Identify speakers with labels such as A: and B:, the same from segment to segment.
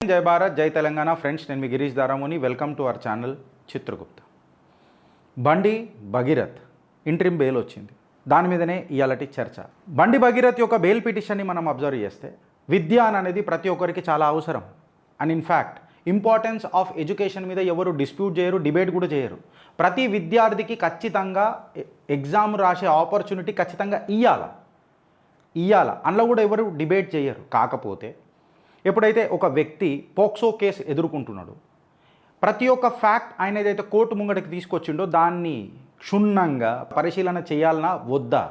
A: జై భారత్ జై తెలంగాణ ఫ్రెండ్స్, నేను మీ Girish Daramuni. Welcome to our channel Chitragupta. Bandi Bhagirath interim bail వచ్చింది. దాని మీదనే ఇయాలటి చర్చ. బండి భగీరథ్ యొక్క బెయిల్ పిటిషన్ని మనం అబ్జర్వ్ చేస్తే విద్య అనేది ప్రతి ఒక్కరికి చాలా అవసరం. And in fact importance of education మీద ఎవరు డిస్ప్యూట్ చేయరు, డిబేట్ కూడా చేయరు. ప్రతి విద్యార్థికి ఖచ్చితంగా ఎగ్జామ్ రాసే ఆపర్చునిటీ ఖచ్చితంగా ఇయ్యాల అందులో కూడా ఎవరు డిబేట్ చేయరు. కాకపోతే ఎప్పుడైతే ఒక వ్యక్తి పోక్సో కేసు ఎదుర్కొంటున్నాడు, ప్రతి ఒక్క ఫ్యాక్ట్ ఆయన ఏదైతే కోర్టు ముంగటికి తీసుకొచ్చిండో దాన్ని క్షుణ్ణంగా పరిశీలన చేయాలన్నా వద్దా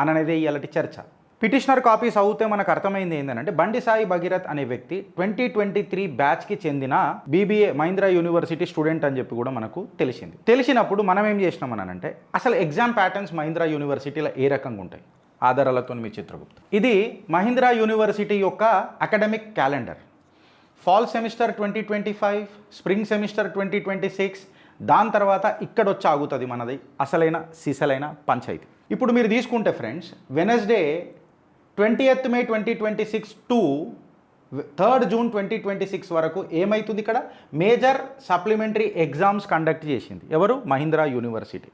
A: అనేది ఇలాంటి చర్చ. పిటిషనర్ కాపీస్ అవుతే మనకు అర్థమైంది ఏంటంటే, బండి సాయి భగీరథ్ అనే వ్యక్తి 2023 బ్యాచ్కి చెందిన బీబీఏ మహీంద్రా యూనివర్సిటీ స్టూడెంట్ అని చెప్పి కూడా మనకు తెలిసినప్పుడు మనం ఏం చేసినామనంటే, అసలు ఎగ్జామ్ ప్యాటర్న్స్ మహీంద్రా యూనివర్సిటీలో ఏ రకంగా ఉంటాయి ఆధారాలతో మీ చిత్రగుప్త. ఇది మహీంద్రా యూనివర్సిటీ యొక్క academic calendar. Fall semester 2025, spring semester 2026, దాని తర్వాత ఇక్కడ వచ్చి ఆగుతుంది మనది అసలైన సిసలైన పంచాయతీ. ఇప్పుడు మీరు తీసుకుంటే friends, Wednesday 20th May 2026 to 3rd June 2026 వరకు ఏమవుతుంది, ఇక్కడ మేజర్ సప్లిమెంటరీ ఎగ్జామ్స్ కండక్ట్ చేసింది ఎవరు? మహీంద్రా యూనివర్సిటీ.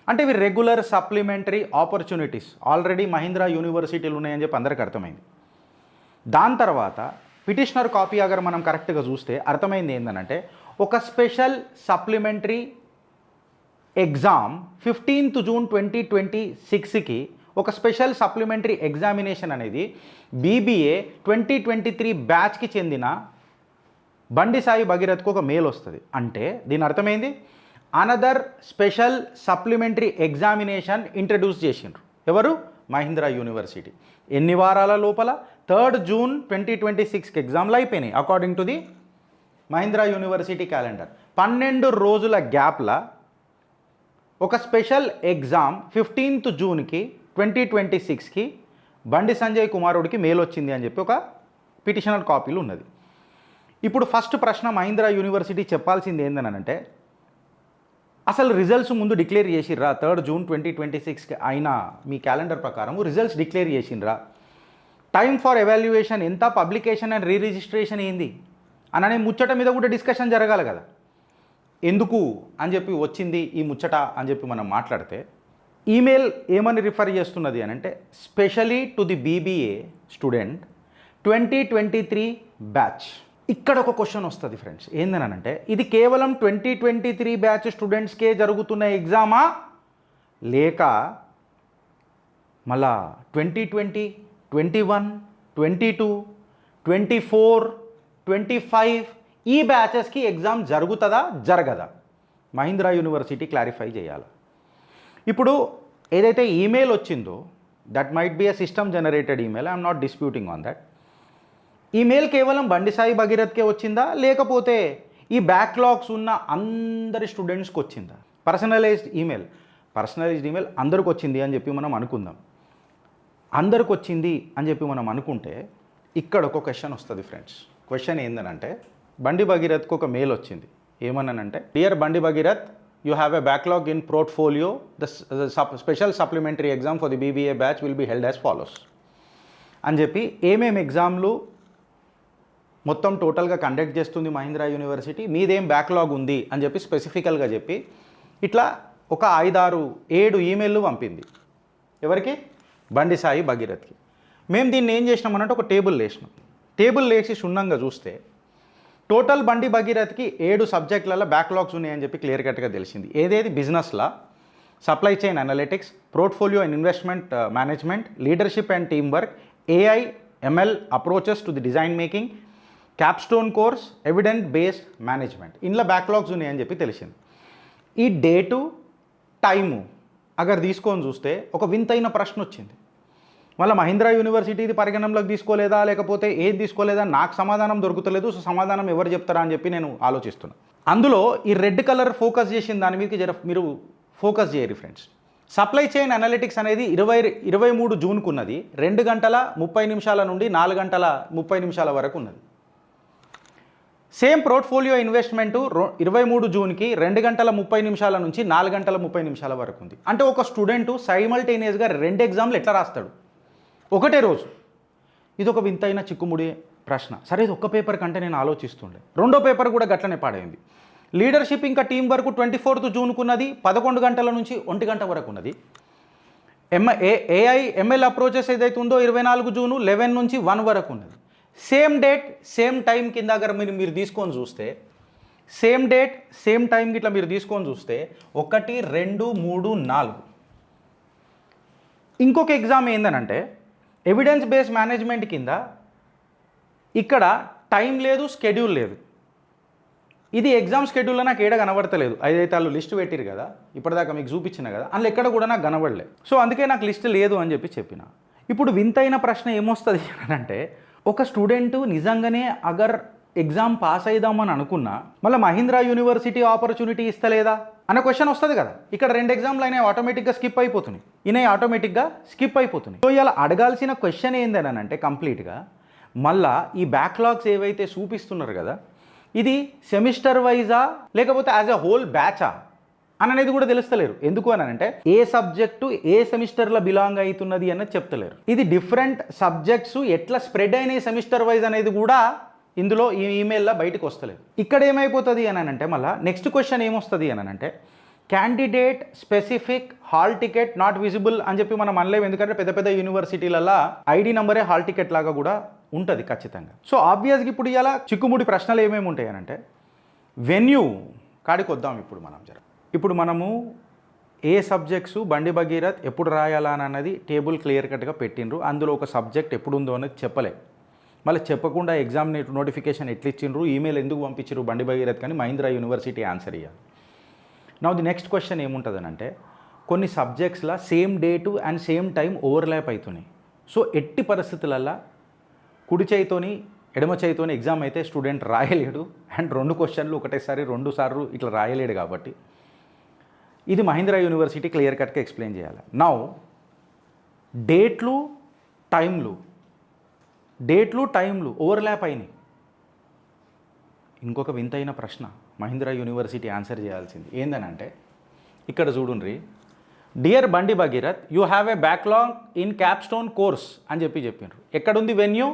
A: అంటే ఇవి regular supplementary opportunities already Mahindra యూనివర్సిటీలు ఉన్నాయని చెప్పి అందరికీ అర్థమైంది. దాని తర్వాత పిటిషనర్ కాపీ అగర్ మనం కరెక్ట్గా చూస్తే అర్థమైంది ఏంటంటే, ఒక special supplementary exam 15th June 2026కి ఒక స్పెషల్ సప్లిమెంటరీ ఎగ్జామినేషన్ అనేది బీబీఏ 2023 బ్యాచ్కి చెందిన బండి సాయి భగీరథ్కు ఒక మెయిల్ వస్తుంది. అంటే దీని అర్థమైంది, another special supplementary examination introduce చేసిండ్రు ఎవరు? మహీంద్రా యూనివర్సిటీ. ఎన్ని వారాల లోపల? 3rd June 2026కి ఎగ్జామ్లు అయిపోయినాయి according to the Mahindra university calendar. 12 రోజుల గ్యాప్ల ఒక special exam 15th June 2026కి Bandi Sanjay కుమారుడికి మెయిల్ వచ్చింది అని చెప్పి ఒక పిటిషనర్ కాపీలు ఉన్నది. ఇప్పుడు ఫస్ట్ ప్రశ్న మహీంద్రా యూనివర్సిటీ చెప్పాల్సింది ఏంటనంటే, అసలు రిజల్ట్స్ ముందు డిక్లేర్ చేసిర్రా? 3rd June 2026కి అయినా మీ క్యాలెండర్ ప్రకారం రిజల్ట్స్ డిక్లేర్ చేసిండ్రా? టైం ఫర్ ఎవాల్యుయేషన్ ఎంత, పబ్లికేషన్ అండ్ రీ రిజిస్ట్రేషన్ ఏంది అనే ముచ్చట మీద కూడా డిస్కషన్ జరగాలి కదా. ఎందుకు అని చెప్పి వచ్చింది ఈ ముచ్చట అని చెప్పి మనం మాట్లాడితే, ఈమెయిల్ ఏమని రిఫర్ చేస్తున్నది అని అంటే, especially to the BBA student 2023 batch. ఇక్కడ ఒక క్వశ్చన్ వస్తుంది ఫ్రెండ్స్, ఏందనంటే, ఇది కేవలం 2023 బ్యాచ్ స్టూడెంట్స్కే జరుగుతున్న ఎగ్జామా, లేక మళ్ళా 2020, 21, 22, 24, 25 ఈ బ్యాచెస్కి ఎగ్జామ్ జరుగుతుందా జరగదా? మహీంద్రా యూనివర్సిటీ క్లారిఫై చేయాలి. ఇప్పుడు ఏదైతే ఈమెయిల్ వచ్చిందో that might be a system generated email, I'm not disputing on that. Email కేవలం బండి సాయి భగీరథ్కే వచ్చిందా, లేకపోతే ఈ బ్యాక్లాగ్స్ ఉన్న అందరి స్టూడెంట్స్కి వచ్చిందా? పర్సనలైజ్డ్ ఈమెయిల్ అందరికి వచ్చింది అని చెప్పి మనం అనుకుందాం. అందరికి వచ్చింది అని చెప్పి మనం అనుకుంటే ఇక్కడ ఒక క్వశ్చన్ వస్తుంది ఫ్రెండ్స్. క్వశ్చన్ ఏంటంటే, బండి భగీరథ్కి ఒక మెయిల్ వచ్చింది. ఏమన్నానంటే, dear Bandi Bhagirath, you have a backlog in portfolio, the special supplementary exam for the BBA batch will be held as follows అని చెప్పి ఏమేమి ఎగ్జామ్లు మొత్తం టోటల్గా కండక్ట్ చేస్తుంది మహీంద్రా యూనివర్సిటీ, మీదేం బ్యాక్లాగ్ ఉంది అని చెప్పి స్పెసిఫికల్గా చెప్పి ఇట్లా ఒక 5, 6, 7 ఈమెయిల్లు పంపింది. ఎవరికి? బండి సాయి భగీరథ్కి. మేము దీన్ని ఏం చేసినామన్నట్టు ఒక టేబుల్ వేసి క్షుణ్ణంగా చూస్తే టోటల్ బండి భగీరథ్కి 7 సబ్జెక్టులలో బ్యాక్లాగ్స్ ఉన్నాయని చెప్పి క్లియర్ కట్గా తెలిసింది. ఏదేది? బిజినెస్లా, supply chain analytics, portfolio and investment management, leadership and team work, AI ML approaches to the design making, Capstone course, evident based management. ఇందులో బ్యాక్లాగ్స్ ఉన్నాయని చెప్పి తెలిసింది. ఈ డేటు టైము అగర్ తీసుకొని చూస్తే ఒక వింతైన ప్రశ్న వచ్చింది. మళ్ళీ మహీంద్రా యూనివర్సిటీ ఇది పరిగణనలోకి తీసుకోలేదా, లేకపోతే ఏది తీసుకోలేదా, నాకు సమాధానం దొరుకుతలేదు. సో సమాధానం ఎవరు చెప్తారా అని చెప్పి నేను ఆలోచిస్తున్నాను. అందులో ఈ రెడ్ కలర్ ఫోకస్ చేసిన దాని మీదకి మీరు ఫోకస్ చేయరు ఫ్రెండ్స్. సప్లై చైన్ అనలిటిక్స్ అనేది 23 జూన్కు ఉన్నది. 2:30 నుండి 4:30 వరకు ఉన్నది. సేమ్ పోర్ట్ఫోలియో ఇన్వెస్ట్మెంటు 23 జూన్కి 2:30 నుంచి 4:30 వరకు ఉంది. అంటే ఒక స్టూడెంటు సైమల్టేనియస్గా 2 ఎగ్జామ్లు ఎట్లా రాస్తాడు ఒకటే రోజు? ఇది ఒక వింతైన చిక్కుముడి ప్రశ్న. సరే ఇది ఒక్క పేపర్ కంటే నేను ఆలోచిస్తుండే. రెండో పేపర్ కూడా గట్లనే పాడైంది. లీడర్షిప్ ఇంకా టీం వరకు 24th జూన్కు ఉన్నది, 11 గంటల నుంచి 1 గంట వరకు ఉన్నది. ఏఐ ఎంఎల్ అప్రోచెస్ ఏదైతే ఉందో 24 జూను 11 నుంచి 1 వరకు ఉన్నది. సేమ్ డేట్ సేమ్ టైం కింద అगर మీరు తీసుకొని చూస్తే, సేమ్ డేట్ సేమ్ టైం ఇట్లా మీరు తీసుకొని చూస్తే 1, 2, 3, 4. ఇంకొక ఎగ్జామ్ ఏందనంటే ఎవిడెన్స్ బేస్డ్ మేనేజ్మెంట్ కింద ఇక్కడ టైం లేదు, స్కెడ్యూల్ లేదు. ఇది ఎగ్జామ్ షెడ్యూల్లో నాకు ఏడ కనబడతలేదు. అదైతే వాళ్ళు లిస్ట్ పెట్టిరు కదా, ఇప్పటిదాకా మీకు చూపించిన కదా, అందులో ఎక్కడ కూడా నాకు కనబడలే. సో అందుకే నాకు లిస్ట్ లేదు అని చెప్పిన. ఇప్పుడు వింతైన ప్రశ్న ఏమొస్తుంది అంటే, ఒక స్టూడెంట్ నిజంగానే అగర్ ఎగ్జామ్ పాస్ అయిదామని అనుకున్నా మళ్ళీ మహీంద్రా యూనివర్సిటీ ఆపర్చునిటీ ఇస్తలేదా అనే క్వశ్చన్ వస్తుంది కదా. ఇక్కడ 2 ఎగ్జామ్లు అయినా ఆటోమేటిక్గా స్కిప్ అయిపోతున్నాయి, ఈయన ఆటోమేటిక్గా స్కిప్ అయిపోతున్నాయి. సో ఇలా అడగాల్సిన క్వశ్చన్ ఏందని అంటే కంప్లీట్గా మళ్ళా ఈ బ్యాక్లాగ్స్ ఏవైతే చూపిస్తున్నారు కదా, ఇది సెమిస్టర్ వైజా లేకపోతే యాజ్ అ హోల్ బ్యాచా అని అనేది కూడా తెలుస్తలేరు. ఎందుకు అని అంటే ఏ సబ్జెక్టు ఏ సెమిస్టర్లో బిలాంగ్ అవుతున్నది అన్నది చెప్తలేరు. ఇది డిఫరెంట్ సబ్జెక్ట్స్ ఎట్లా స్ప్రెడ్ అయినాయి సెమిస్టర్ వైజ్ అనేది కూడా ఇందులో ఈ ఈమెయిల్లో బయటకు వస్తలేదు. ఇక్కడ ఏమైపోతుంది అని అంటే మళ్ళీ నెక్స్ట్ క్వశ్చన్ ఏమొస్తుంది అని అంటే candidate specific hall ticket not visible అని చెప్పి మనం అనలేము. ఎందుకంటే పెద్ద పెద్ద యూనివర్సిటీలలో ఐడి నెంబరే హాల్ టికెట్ లాగా కూడా ఉంటుంది ఖచ్చితంగా. సో ఆబ్వియస్గా ఇప్పుడు ఇలా చిక్కుముడి ప్రశ్నలు ఏమేమి ఉంటాయి అని అంటే వెన్యూ కాడికి వద్దాం. ఇప్పుడు మనము ఏ సబ్జెక్ట్స్ బండి భగీరథ్ ఎప్పుడు రాయాలా అన్నది టేబుల్ క్లియర్ కట్గా పెట్టిండ్రు. అందులో ఒక సబ్జెక్ట్ ఎప్పుడు ఉందో అనేది చెప్పలే. మళ్ళీ చెప్పకుండా ఎగ్జామ్ నోటిఫికేషన్ ఎట్లా ఇచ్చిండ్రు, ఈమెయిల్ ఎందుకు పంపించారు బండి భగీరథ్ కానీ మహీంద్రా యూనివర్సిటీ ఆన్సర్ ఇవ్వాలి. నౌ ది నెక్స్ట్ క్వశ్చన్ ఏముంటుంది అంటే కొన్ని సబ్జెక్ట్స్లో same date and same time overlap అవుతున్నాయి. సో ఎట్టి పరిస్థితులల్లో కుడి చేయితోని ఎడమ చేయితోని ఎగ్జామ్ అయితే స్టూడెంట్ రాయలేడు. అండ్ 2 క్వశ్చన్లు ఒకటేసారి 2 సార్లు ఇట్లా రాయలేడు. కాబట్టి ఇది మహీంద్రా యూనివర్సిటీ క్లియర్ కట్గా ఎక్స్ప్లెయిన్ చేయాలి. నౌ డేట్లు టైంలు ఓవర్లాప్ అయినాయి. ఇంకొక వింతైన ప్రశ్న మహీంద్రా యూనివర్సిటీ ఆన్సర్ చేయాల్సింది ఏందనంటే ఇక్కడ చూడుండ్రి, dear Bandi Bhagirath you have a backlog in capstone course అని చెప్పిండ్రు. ఎక్కడుంది వెన్యూ,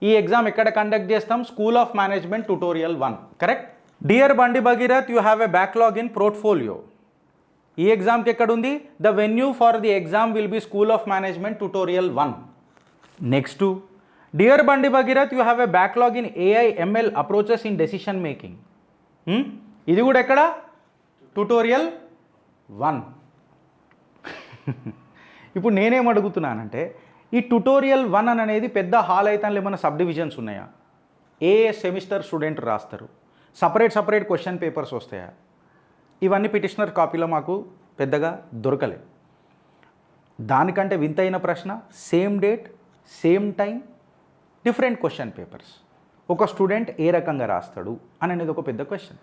A: ఈ ఎగ్జామ్ ఎక్కడ కండక్ట్ చేస్తాం, school of management tutorial 1. Correct. Dear Bandi Bhagirath you have a backlog in portfolio, ఈ ఎగ్జామ్కి ఎక్కడుంది, the venue for the exam will be school of management tutorial 1. Next, dear Bandi Bhagirath you have a backlog in AI ML approaches in decision making, ఇది కూడా ఎక్కడ, tutorial 1. ఇప్పుడు నేనేం అడుగుతున్నానంటే ఈ tutorial 1 అనేది పెద్ద హాల్ అయితే ఏమైనా సబ్ డివిజన్స్ ఉన్నాయా, ఏ సెమిస్టర్ స్టూడెంట్ రాస్తారు, సపరేట్ క్వశ్చన్ పేపర్స్ వస్తాయా, ఇవన్నీ పిటిషనర్ కాపీలో మాకు పెద్దగా దొరకలే. దానికంటే వింతైన ప్రశ్న same date same time different question papers, ఒక స్టూడెంట్ ఏ రకంగా రాస్తాడు అని అనేది ఒక పెద్ద question.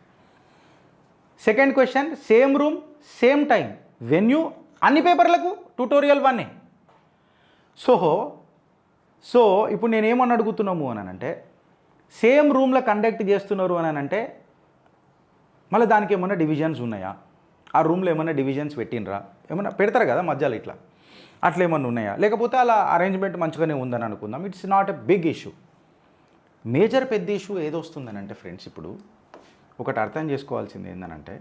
A: Second question same room same time venue అన్ని పేపర్లకు ట్యుటోరియల్ 1. సో ఇప్పుడు నేనేమని అడుగుతున్నాము అని అంటే సేమ్ రూమ్లో కండక్ట్ చేస్తున్నారు అని అంటే మళ్ళీ దానికి ఏమైనా డివిజన్స్ ఉన్నాయా, ఆ రూమ్లో ఏమైనా డివిజన్స్ పెట్టినరా, ఏమైనా పెడతారు కదా మధ్యలో ఇట్లా, అట్లా ఏమన్నా ఉన్నాయా, లేకపోతే అలా అరేంజ్మెంట్ మంచిగానే ఉందని అనుకుందాం. It's not a big issue. Major పెద్ద ఇష్యూ ఏదో వస్తుందని అంటే ఫ్రెండ్స్, ఇప్పుడు ఒకటి అర్థం చేసుకోవాల్సింది ఏంటంటే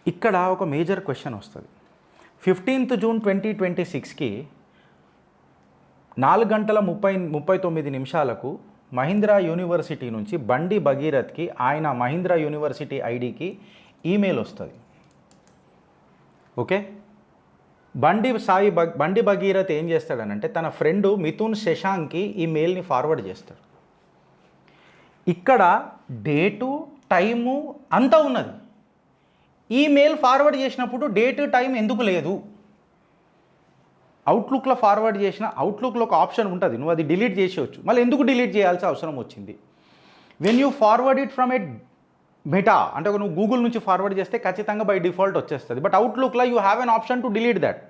A: ఇక్కడ ఒక మేజర్ క్వశ్చన్ వస్తుంది. 15th జూన్ 2026కి 4:39 మహీంద్రా యూనివర్సిటీ నుంచి బండి భగీరథ్కి ఆయన మహీంద్రా యూనివర్సిటీ ఐడికి ఈమెయిల్ వస్తుంది. ఓకే, బండి భగీరథ్ ఏం చేస్తాడనంటే తన ఫ్రెండు మిథున్ శశాంక్కి ఈ మెయిల్ని ఫార్వర్డ్ చేస్తాడు. ఇక్కడ డేటు టైము అంతా ఉన్నది. ఈ మెయిల్ ఫార్వర్డ్ చేసినప్పుడు డేటు టైం ఎందుకు లేదు, అవుట్లుక్లో ఫార్వర్డ్ చేసిన అవుట్లుక్లో ఒక ఆప్షన్ ఉంటుంది, నువ్వు అది డిలీట్ చేసేయచ్చు. మళ్ళీ ఎందుకు డిలీట్ చేయాల్సిన అవసరం వచ్చింది? When you forward it from a Meta అంటే నువ్వు గూగుల్ నుంచి ఫార్వర్డ్ చేస్తే ఖచ్చితంగా బై డిఫాల్ట్ వచ్చేస్తుంది. బట్ అవుట్లుక్లో you have an option to delete that.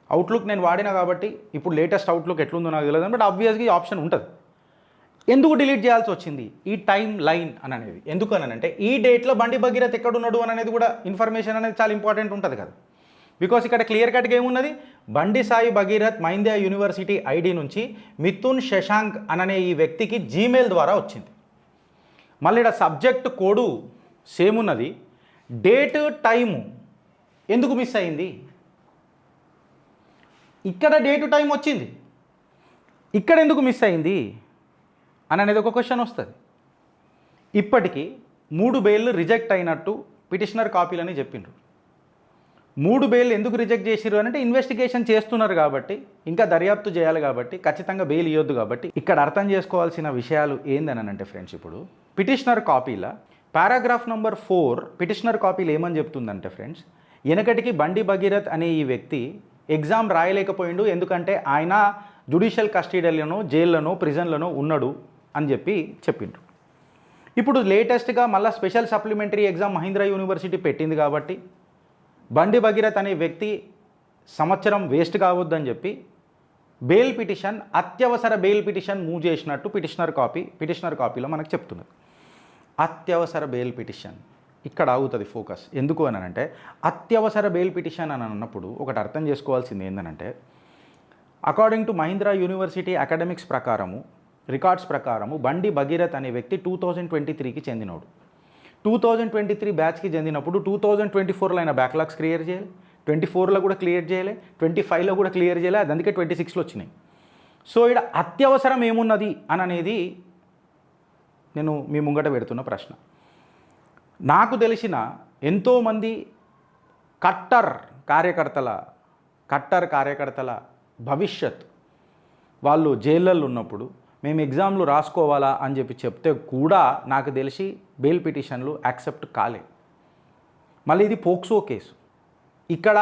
A: Outlook నేను వాడినా కాబట్టి ఇప్పుడు లేటెస్ట్ అవుట్లుక్ ఎట్లుందో నాకు తెలియదు, బట్ ఆబ్వియస్గా ఈ ఆప్షన్ ఉంటుంది. ఎందుకు డిలీట్ చేయాల్సి వచ్చింది ఈ టైం లైన్ అని అనేది? ఎందుకు అని అంటే ఈ డేట్లో బండి భగీరథ్ ఎక్కడున్నాడు అని అనేది కూడా ఇన్ఫర్మేషన్ అనేది చాలా ఇంపార్టెంట్ ఉంటుంది కదా. బికాస్ ఇక్కడ క్లియర్ కట్గా ఏమున్నది, బండి సాయి భగీరథ్ మైంద్యా యూనివర్సిటీ ఐడి నుంచి మిథున్ శశాంక్ అనే ఈ వ్యక్తికి జీమెయిల్ ద్వారా వచ్చింది. మళ్ళీ ఇక్కడ సబ్జెక్ట్ కోడు సేమ్ ఉన్నది, డేట్ టైము ఎందుకు మిస్ అయింది? ఇక్కడ డేటు టైం వచ్చింది, ఇక్కడ ఎందుకు మిస్ అయింది అని అనేది ఒక క్వశ్చన్ వస్తుంది. ఇప్పటికీ 3 బెయిల్లు రిజెక్ట్ అయినట్టు పిటిషనర్ కాపీలని చెప్పిండ్రు. 3 బెయిల్ ఎందుకు రిజెక్ట్ చేసిర్రు అంటే ఇన్వెస్టిగేషన్ చేస్తున్నారు కాబట్టి, ఇంకా దర్యాప్తు చేయాలి కాబట్టి, ఖచ్చితంగా బెయిల్ ఇవ్వద్దు కాబట్టి. ఇక్కడ అర్థం చేసుకోవాల్సిన విషయాలు ఏందనంటే ఫ్రెండ్స్, ఇప్పుడు పిటిషనర్ కాపీల పారాగ్రాఫ్ నెంబర్ 4 పిటిషనర్ కాపీలు ఏమని చెప్తుందంటే ఫ్రెండ్స్, వెనకటికి బండి భగీరథ్ అనే ఈ వ్యక్తి ఎగ్జామ్ రాయలేకపోయిండు, ఎందుకంటే ఆయన జ్యుడిషియల్ కస్టడీలోనో జైల్లోనో ప్రిజన్లోనో ఉన్నాడు అని చెప్పిండ్రు. ఇప్పుడు లేటెస్ట్గా మళ్ళీ special supplementary exam Mahindra university పెట్టింది కాబట్టి బండి భగీరథ్ అనే వ్యక్తి సంవత్సరం వేస్ట్ కావద్దని చెప్పి బెయిల్ పిటిషన్, అత్యవసర బెయిల్ పిటిషన్ మూవ్ చేసినట్టు పిటిషనర్ కాపీలో మనకు చెప్తున్నది. అత్యవసర బెయిల్ పిటిషన్ ఇక్కడ ఆగుతుంది ఫోకస్. ఎందుకు అని అంటే అత్యవసర బెయిల్ పిటిషన్ అని అన్నప్పుడు ఒకటి అర్థం చేసుకోవాల్సింది ఏంటంటే, according to Mahindra university academics ప్రకారము, రికార్డ్స్ ప్రకారము బండి భగీరథ్ అనే వ్యక్తి 2023కి చెందినోడు. 2023 బ్యాచ్కి చెందినప్పుడు 2024లో ఆయన బ్యాక్లాగ్స్ క్లియర్ చేయాలి, 24లో కూడా క్లియర్ చేయాలి, 25లో కూడా క్లియర్ చేయాలి, అది అందుకే 26లో వచ్చినాయి. సో ఇక్కడ అత్యవసరం ఏమున్నది అని అనేది నేను మీ ముంగట పెడుతున్న ప్రశ్న. నాకు తెలిసిన ఎంతోమంది కట్టర్ కార్యకర్తల భవిష్యత్ వాళ్ళు జైళ్ళల్లో ఉన్నప్పుడు మేము ఎగ్జామ్లు రాసుకోవాలా అని చెప్తే కూడా నాకు తెలిసి బెయిల్ పిటిషన్లు యాక్సెప్ట్ కాలే. మళ్ళీ ఇది పోక్సో కేసు. ఇక్కడ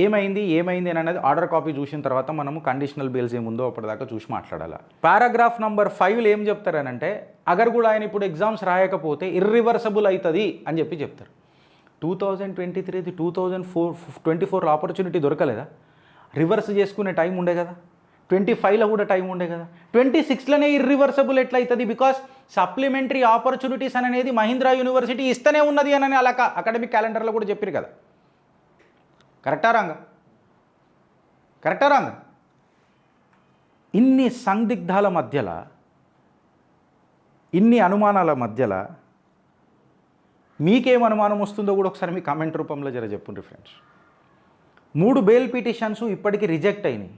A: ఏమైంది అని అనేది ఆర్డర్ కాపీ చూసిన తర్వాత మనము కండిషనల్ బెయిల్స్ ఏముందో అప్పటిదాకా చూసి మాట్లాడాలి. పారాగ్రాఫ్ నెంబర్ 5లో ఏం చెప్తారనంటే, అగర్ కూడా ఆయన ఇప్పుడు ఎగ్జామ్స్ రాయకపోతే ఇర్రివర్సబుల్ అవుతుంది అని చెప్తారు. 2023 2024 ఆపర్చునిటీ దొరకలేదా? రివర్స్ చేసుకునే టైం ఉండే కదా, 25లో కూడా టైం ఉండే కదా, 26లోనే ఇర్రివర్సబుల్ ఎట్లా అవుతుంది? బికాస్ సప్లిమెంటరీ ఆపర్చునిటీస్ అనేది మహీంద్రా యూనివర్సిటీ ఇస్తూనే ఉన్నది అని అలా అకాడమిక్ క్యాలెండర్లో కూడా చెప్పారు కదా. కరెక్టా రాంగా? ఇన్ని సందిగ్ధాల మధ్యలో, ఇన్ని అనుమానాల మధ్యలో మీకేం అనుమానం వస్తుందో కూడా ఒకసారి మీ కామెంట్ రూపంలో చెప్పుండ్రి ఫ్రెండ్స్. 3 బెయిల్ పిటిషన్స్ ఇప్పటికీ రిజెక్ట్ అయినాయి.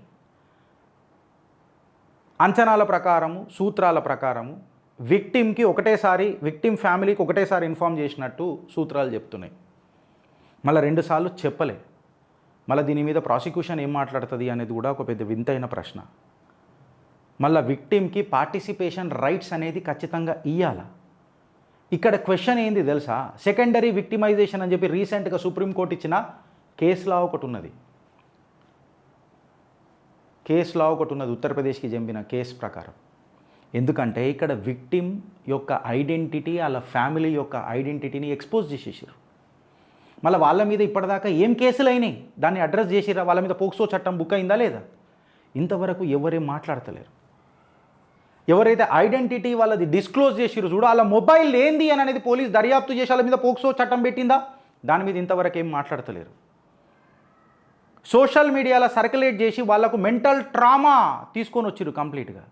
A: అంచనాల ప్రకారము, సూత్రాల ప్రకారము విక్టిమ్ ఫ్యామిలీకి ఒకటేసారి ఇన్ఫామ్ చేసినట్టు సూత్రాలు చెప్తున్నాయి. మళ్ళీ 2 సార్లు చెప్పలే. మళ్ళీ దీని మీద ప్రాసిక్యూషన్ ఏం మాట్లాడుతుంది అనేది కూడా ఒక పెద్ద వింతైన ప్రశ్న. మళ్ళీ విక్టిమ్కి పార్టిసిపేషన్ రైట్స్ అనేది ఖచ్చితంగా ఇవ్వాలా? ఇక్కడ క్వశ్చన్ ఏంది తెలుసా? సెకండరీ విక్టిమైజేషన్ అని చెప్పి రీసెంట్గా సుప్రీంకోర్టు ఇచ్చిన కేసు లా ఒకటి ఉన్నది. ఉత్తరప్రదేశ్కి చెందిన కేసు ప్రకారం. ఎందుకంటే ఇక్కడ విక్టిమ్ యొక్క ఐడెంటిటీ, వాళ్ళ ఫ్యామిలీ యొక్క ఐడెంటిటీని ఎక్స్పోజ్ చేసేసారు. మళ్ళీ వాళ్ళ మీద ఇప్పటిదాకా ఏం కేసులు అయినాయి, దాన్ని అడ్రస్ చేసిరా? వాళ్ళ మీద పోక్సో చట్టం బుక్ అయిందా లేదా? ఇంతవరకు ఎవరేం మాట్లాడతలేరు. ఎవరైతే ఐడెంటిటీ వాళ్ళది డిస్క్లోజ్ చేసిరు చూడు, వాళ్ళ మొబైల్ ఏంది అని అనేది పోలీస్ దర్యాప్తు చేసి వాళ్ళ మీద పోక్సో చట్టం పెట్టిందా? దాని మీద ఇంతవరకు ఏం మాట్లాడతలేరు. సోషల్ మీడియాలో సర్క్యులేట్ చేసి వాళ్లకు మెంటల్ ట్రామా తీసుకొని వచ్చిరు కంప్లీట్గా.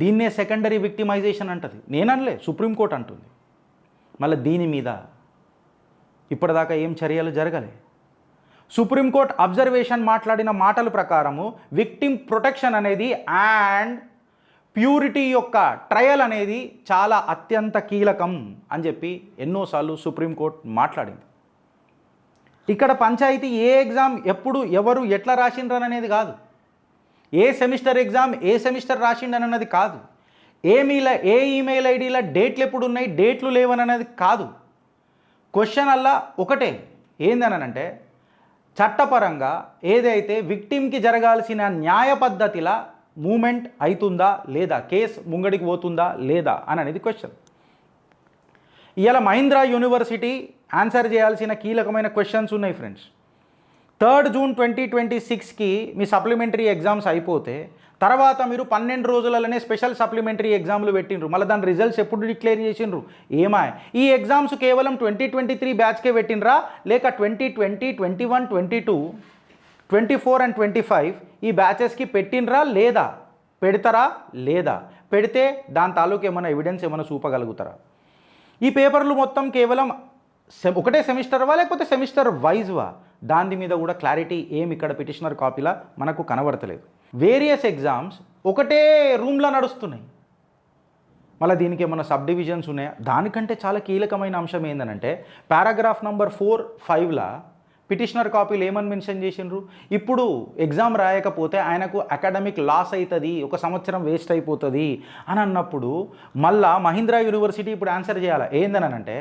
A: దీన్నే సెకండరీ విక్టిమైజేషన్ అంటది. నేననలే, సుప్రీంకోర్టు అంటుంది. మళ్ళీ దీని మీద ఇప్పటిదాకా ఏం చర్యలు జరగలే. సుప్రీంకోర్టు అబ్జర్వేషన్ మాట్లాడిన మాటల ప్రకారము విక్టిమ్ ప్రొటెక్షన్ అనేది అండ్ ప్యూరిటీ యొక్క ట్రయల్ అనేది చాలా అత్యంత కీలకం అని చెప్పి ఎన్నోసార్లు సుప్రీంకోర్టు మాట్లాడింది. ఇక్కడ పంచాయతీ ఏ ఎగ్జామ్ ఎప్పుడు ఎవరు ఎట్లా రాసిండ్రని అనేది కాదు, ఏ సెమిస్టర్ ఎగ్జామ్ ఏ సెమిస్టర్ రాసిండని అన్నది కాదు, ఏ ఈమెయిల్ ఐడీల డేట్లు ఎప్పుడు ఉన్నాయి డేట్లు లేవని అనేది కాదు. క్వశ్చన్ అలా ఒకటే ఏందనంటే, చట్టపరంగా ఏదైతే విక్టిమ్కి జరగాల్సిన న్యాయ పద్ధతిలా మూమెంట్ అవుతుందా లేదా, కేసు ముంగడికి పోతుందా లేదా అని అనేది క్వశ్చన్. ఇవాళ మహీంద్రా యూనివర్సిటీ ఆన్సర్ చేయాల్సిన కీలకమైన క్వశ్చన్స్ ఉన్నాయి ఫ్రెండ్స్. 3 జూన్ 2026కి మీ సప్లిమెంటరీ ఎగ్జామ్స్ అయిపోతే తర్వాత మీరు 12 రోజులలోనే స్పెషల్ సప్లిమెంటరీ ఎగ్జామ్లు పెట్టిండ్రు. మళ్ళీ దాని రిజల్ట్స్ ఎప్పుడు డిక్లేర్ చేసిండ్రు? ఏమాయ్ ఈ ఎగ్జామ్స్ కేవలం 2023 బ్యాచ్కే పెట్టినరా, లేక 2020, 21, 22, 24 అండ్ 25 ఈ బ్యాచెస్కి పెట్టినరా లేదా? పెడతారా లేదా? పెడితే దాని తాలూకు ఏమైనా ఎవిడెన్స్ ఏమైనా చూపగలుగుతారా? ఈ పేపర్లు మొత్తం కేవలం ఒకటే సెమిస్టర్వా లేకపోతే సెమిస్టర్ వైజ్వా? దాని మీద కూడా క్లారిటీ ఏమి ఇక్కడ పిటిషనర్ కాపీలా మనకు కనబడతలేదు. వేరియస్ ఎగ్జామ్స్ ఒకటే రూమ్లో నడుస్తున్నాయి. మళ్ళీ దీనికి ఏమైనా సబ్ డివిజన్స్ ఉన్నాయా? దానికంటే చాలా కీలకమైన అంశం ఏంటంటే పారాగ్రాఫ్ నంబర్ 4, 5లా పిటిషనర్ కాపీలు ఏమని మెన్షన్ చేసిండ్రు? ఇప్పుడు ఎగ్జామ్ రాయకపోతే ఆయనకు అకాడమిక్ లాస్ అవుతుంది, 1 సంవత్సరం వేస్ట్ అయిపోతుంది అని అన్నప్పుడు మళ్ళా మహీంద్రా యూనివర్సిటీ ఇప్పుడు ఆన్సర్ చేయాలి. ఏందనంటే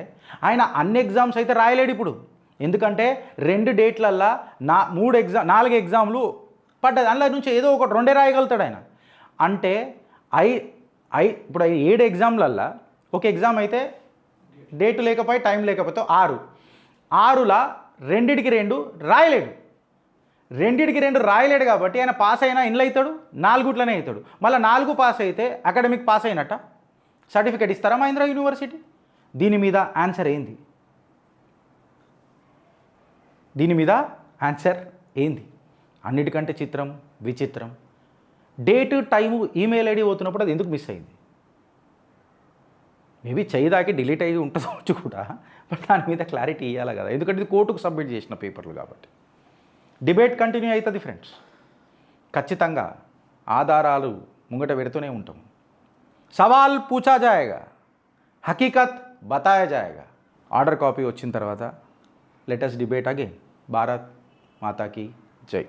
A: ఆయన అన్ని ఎగ్జామ్స్ అయితే రాయలేడు ఇప్పుడు. ఎందుకంటే 2 డేట్లల్లా 4 ఎగ్జామ్లు పడ్డది. అందులో నుంచి ఏదో ఒకటి 2 రాయగలుగుతాడు ఆయన. అంటే ఇప్పుడు 7 ఎగ్జామ్లల్లా ఒక ఎగ్జామ్ అయితే డేట్ లేకపోయి టైం లేకపోతే 6లా 2కి 2 రాయలేడు. 2కి 2 రాయలేడు కాబట్టి ఆయన పాస్ అయినా ఎన్ని అవుతాడు? 4 అవుతాడు. మళ్ళీ 4 పాస్ అయితే అకాడమిక్ పాస్ అయినట్ట సర్టిఫికేట్ ఇస్తారా మహీంద్రా యూనివర్సిటీ? దీని మీద ఆన్సర్ ఏంది? దీని మీద ఆన్సర్ ఏంది? అన్నిటికంటే చిత్రం విచిత్రం, డేటు టైము ఈమెయిల్ ఐడి పోతున్నప్పుడు అది ఎందుకు మిస్ అయింది? మేబీ దాకి డిలీట్ అయ్యి ఉంటుందో కూడా, బట్ దాని మీద క్లారిటీ ఇవ్వాలి కదా, ఎందుకంటే ఇది కోర్టుకు సబ్మిట్ చేసిన పేపర్లు కాబట్టి. డిబేట్ కంటిన్యూ అవుతుంది ఫ్రెండ్స్. ఖచ్చితంగా ఆధారాలు ముంగట పెడుతూనే ఉంటాం. సవాల్ పూచా జాయేగా, హకీకత్ బతాయా జాయేగా. ఆర్డర్ కాపీ వచ్చిన తర్వాత let us debate again. Bharat మాతాకి జై.